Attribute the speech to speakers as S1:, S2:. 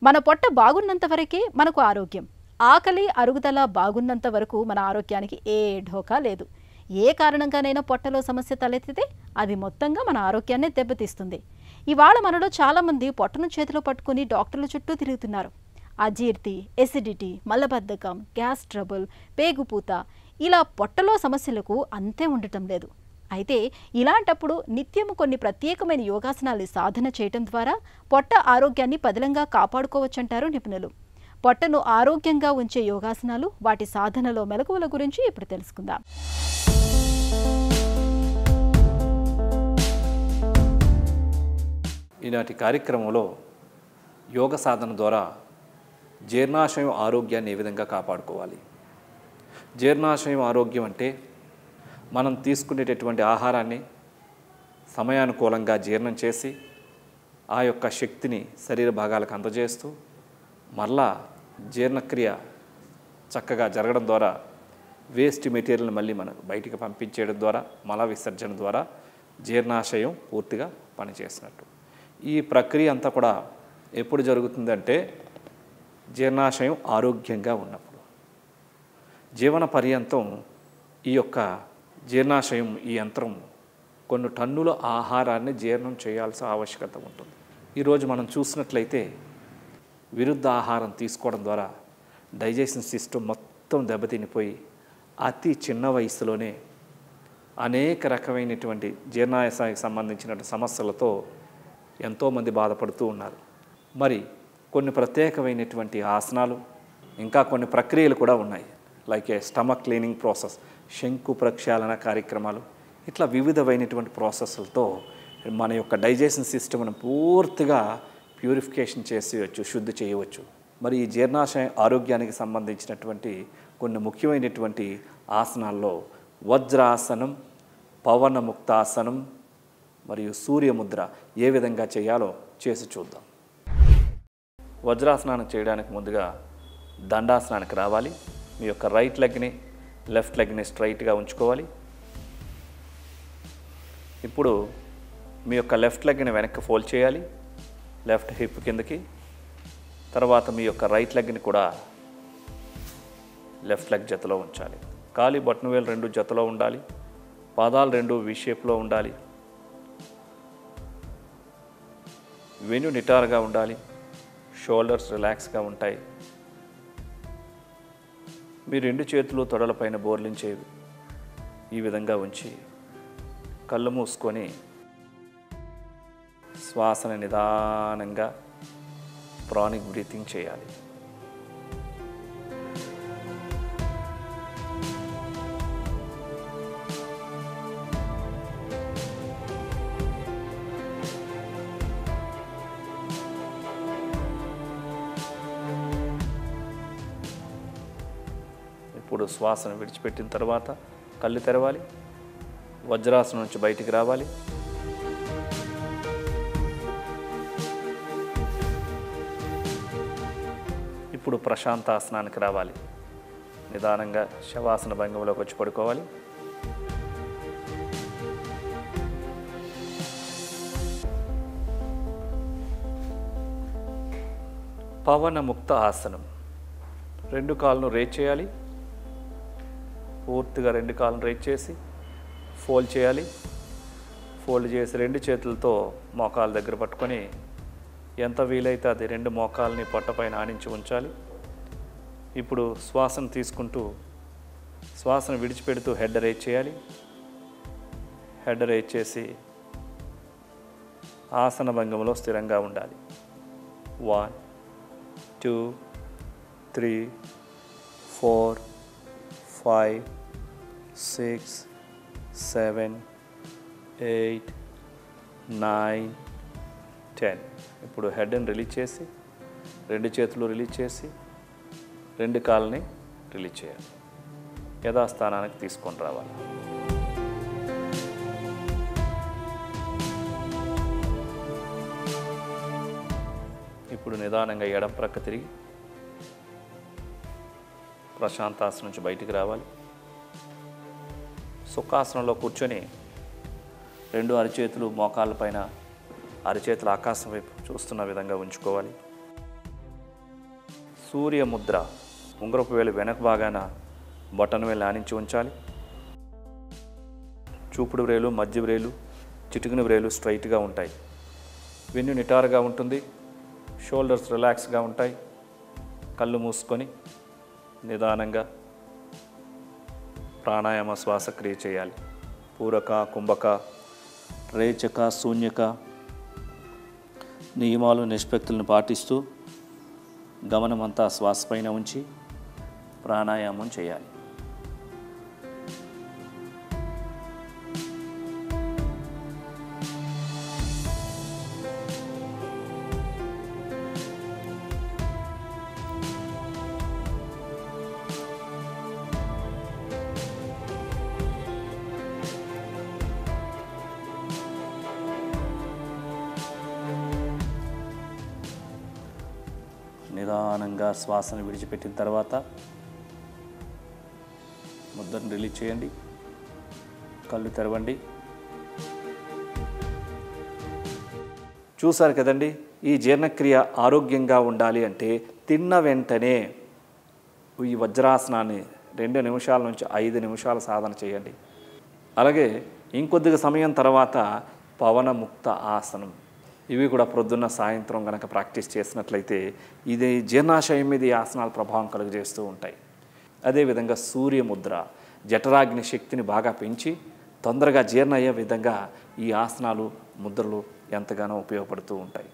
S1: మన పొట్ట బాగున్నంత వరకే మనకు ఆరోగ్యం. ఆకలి, అరుగుదల బాగున్నంత వరకు మన ఆరోగ్యానికి ఏ ఢోకా లేదు. ఏ కారణంగానైనా పొట్టలో సమస్య తలెత్తితే అది మొత్తంగా మన ఆరోగ్యాన్ని దెబ్బతీస్తుంది. ఇవాళ మనలో చాలామంది పొట్టను చేతిలో పట్టుకుని డాక్టర్ల చుట్టూ తిరుగుతున్నారు. అజీర్తి, ఎసిడిటీ, మలబద్ధకం, గ్యాస్ ట్రబుల్, పేగుపూత ఇలా పొట్టలో సమస్యలకు అంతే ఉండటం లేదు. అయితే ఇలాంటప్పుడు నిత్యము కొన్ని ప్రత్యేకమైన యోగాసనాలు సాధన చేయటం ద్వారా పొట్ట ఆరోగ్యాన్ని పదిలంగా కాపాడుకోవచ్చంటారు నిపుణులు. పొట్టను ఆరోగ్యంగా ఉంచే యోగాసనాలు, వాటి సాధనలో మెలకువల గురించి ఇప్పుడు తెలుసుకుందాం.
S2: ఈనాటి కార్యక్రమంలో యోగ సాధన ద్వారా జీర్ణాశయం ఆరోగ్యాన్ని ఏ విధంగా కాపాడుకోవాలి. జీర్ణాశయం ఆరోగ్యం అంటే మనం తీసుకునేటటువంటి ఆహారాన్ని సమయానుకూలంగా జీర్ణం చేసి ఆ యొక్క శక్తిని శరీర భాగాలకు అందజేస్తూ మరలా జీర్ణక్రియ చక్కగా జరగడం ద్వారా వేస్ట్ మెటీరియల్ని మళ్ళీ మనకు బయటికి పంపించేయడం ద్వారా మల విసర్జన ద్వారా జీర్ణాశయం పూర్తిగా పనిచేసినట్టు. ఈ ప్రక్రియ అంతా కూడా ఎప్పుడు జరుగుతుందంటే జీర్ణాశయం ఆరోగ్యంగా ఉన్నప్పుడు. జీవన పర్యంతం ఈ యొక్క జీర్ణాశయం, ఈ యంత్రం కొన్ని టన్నుల ఆహారాన్ని జీర్ణం చేయాల్సిన ఆవశ్యకత ఉంటుంది. ఈరోజు మనం చూసినట్లయితే విరుద్ధ ఆహారం తీసుకోవడం ద్వారా డైజెషన్ సిస్టమ్ మొత్తం దెబ్బతినిపోయి అతి చిన్న వయసులోనే అనేక రకమైనటువంటి జీర్ణాశయానికి సంబంధించిన సమస్యలతో ఎంతోమంది బాధపడుతూ ఉన్నారు. మరి కొన్ని ప్రత్యేకమైనటువంటి ఆసనాలు, ఇంకా కొన్ని ప్రక్రియలు కూడా ఉన్నాయి. లైక్ ఏ స్టమక్ క్లీనింగ్ ప్రాసెస్, శంకు ప్రక్షాళన కార్యక్రమాలు, ఇట్లా వివిధమైనటువంటి ప్రాసెస్లతో మన యొక్క డైజెషన్ సిస్టమ్ను పూర్తిగా ప్యూరిఫికేషన్ చేసేయచ్చు, శుద్ధి చేయవచ్చు. మరి ఈ జీర్ణాశయ ఆరోగ్యానికి సంబంధించినటువంటి కొన్ని ముఖ్యమైనటువంటి ఆసనాల్లో వజ్రాసనం, పవనముక్తాసనం మరియు సూర్యముద్ర ఏ విధంగా చేయాలో చేసి చూద్దాం. వజ్రాసనాన్ని చేయడానికి ముందుగా దండాసనానికి రావాలి. మీ యొక్క రైట్ లెగ్ని, లెఫ్ట్ లెగ్ని స్ట్రైట్గా ఉంచుకోవాలి. ఇప్పుడు మీ యొక్క లెఫ్ట్ లెగ్ని వెనక్కి ఫోల్డ్ చేయాలి, లెఫ్ట్ హిప్ కిందకి. తర్వాత మీ యొక్క రైట్ లెగ్ని కూడా లెఫ్ట్ లెగ్ జతలో ఉంచాలి. కాలి బొటనవేలు రెండు జతలో ఉండాలి. పాదాలు రెండు వి షేప్లో ఉండాలి. వెన్ను నిటారుగా ఉండాలి. షోల్డర్స్ రిలాక్స్గా ఉంటాయి. మీ రెండు చేతులు తొడలపైన బోర్లించేవి ఈ విధంగా ఉంచి కళ్ళు మూసుకొని శ్వాసను నిదానంగా ప్రాణిక్ బ్రీతింగ్ చేయాలి. ఇప్పుడు శ్వాసను విడిచిపెట్టిన తర్వాత కళ్ళు తెరవాలి. వజ్రాసనం నుంచి బయటికి రావాలి. ఇప్పుడు ప్రశాంతాసనానికి రావాలి. నిదానంగా శవాసన భంగిమలోకి వచ్చి పడుకోవాలి. పవనముక్త ఆసనం. రెండు కాళ్ళను రేజ్ చేయాలి. పూర్తిగా రెండు కాళ్ళను రేజ్ చేసి ఫోల్డ్ చేయాలి. ఫోల్డ్ చేసి రెండు చేతులతో మోకాళ్ళ దగ్గర పట్టుకొని ఎంత వీలైతే అది రెండు మోకాల్ని పొట్టపైన ఆనించి ఉంచాలి. ఇప్పుడు శ్వాసను తీసుకుంటూ శ్వాసను విడిచిపెడుతూ హెడ్ రేజ్ చేయాలి. హెడ్ రేజ్ చేసి ఆసన భంగిమలో స్థిరంగా ఉండాలి. 1 2 3 4 5 6 7 8 9 10. ఇప్పుడు హెడ్ని రిలీజ్ చేసి రెండు చేతులు రిలీజ్ చేసి రెండు కాళ్ళని రిలీజ్ చేయాలి. యథాస్థానానికి తీసుకొని రావాలి. ఇప్పుడు నిదానంగా ఎడం ప్రక్క తిరిగి ప్రశాంతాసనం నుంచి బయటికి రావాలి. సుఖాసనంలో కూర్చొని రెండు అరిచేతులు మోకాళ్ళ పైన, అరిచేతులు ఆకాశం వైపు చూస్తున్న విధంగా ఉంచుకోవాలి. సూర్య ముద్ర ఉంగరపు వేలు వెనక భాగాన బొటన వేలు ఆనించి ఉంచాలి. చూపుడు వ్రేలు, మధ్య వ్రేలు, చిటికిన వ్రేలు స్ట్రైట్గా ఉంటాయి. వెన్ను నిటారుగా ఉంటుంది. షోల్డర్స్ రిలాక్స్గా ఉంటాయి. కళ్ళు మూసుకొని నిదానంగా ప్రాణాయామ శ్వాసక్రియ చేయాలి. పూరక, కుంభక, రేచక, శూన్యక నియమాలు నిష్పత్తులను పాటిస్తూ గమనమంతా శ్వాస పైన ఉంచి ప్రాణాయామం చేయాలి. నిదానంగా శ్వాసను విడిచిపెట్టిన తర్వాత ముద్రను రిలీజ్ చేయండి. కళ్ళు తెరవండి. చూసారు కదండి, ఈ జీర్ణక్రియ ఆరోగ్యంగా ఉండాలి అంటే తిన్న వెంటనే ఈ వజ్రాసనాన్ని 2 నిమిషాల నుంచి 5 నిమిషాలు సాధన చేయండి. అలాగే ఇంకొద్దిగా సమయం తర్వాత పవనముక్త ఆసనం, ఇవి కూడా ప్రొద్దున్న సాయంత్రం కనుక ప్రాక్టీస్ చేసినట్లయితే ఇది జీర్ణాశయం మీద ఈ ఆసనాలు ప్రభావం కలుగజేస్తూ ఉంటాయి. అదేవిధంగా సూర్యముద్ర జఠరాగ్ని శక్తిని బాగా పెంచి తొందరగా జీర్ణ అయ్యే విధంగా ఈ ఆసనాలు, ముద్రలు ఎంతగానో ఉపయోగపడుతూ ఉంటాయి.